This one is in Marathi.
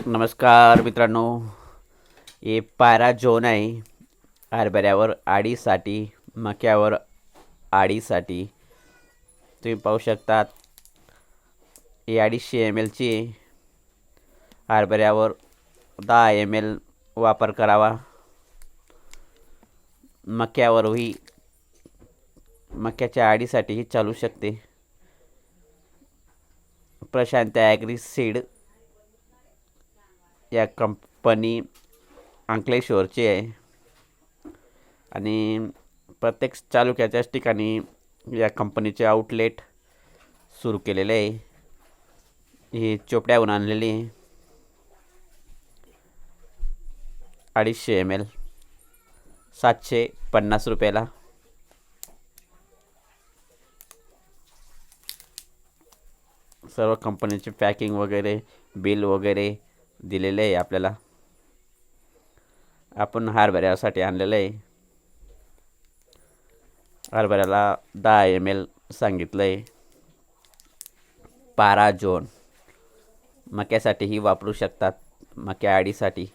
नमस्कार मित्रांनो, हे पायरा झोन आहे. हरभऱ्यावर आडीसाठी, मक्यावर आडीसाठी तुम्ही पाहू शकतात. हे 250 ml ची हरभऱ्यावर 10 ml वापर करावा. मक्यावरही मक्याच्या आडीसाठीही चालू शकते. प्रशांत ॲग्री सीड या कंपनी अंकलेश्वरची आहे आणि प्रत्येक तालुक्याच्याच ठिकाणी या कंपनीचे आउटलेट सुरू केलेले आहे. ही चोपड्याहून आणलेली 250 ml 750 रुपयाला. सर्व कंपनीचे पॅकिंग वगैरे बिल वगैरे दिलेले आहे आपल्याला. आपण हरभऱ्यासाठी आणलेलं आहे. हरभऱ्याला 10 ml सांगितलं आहे. पायरा झोन मक्यासाठीही वापरू शकतात, मक्या आडीसाठी.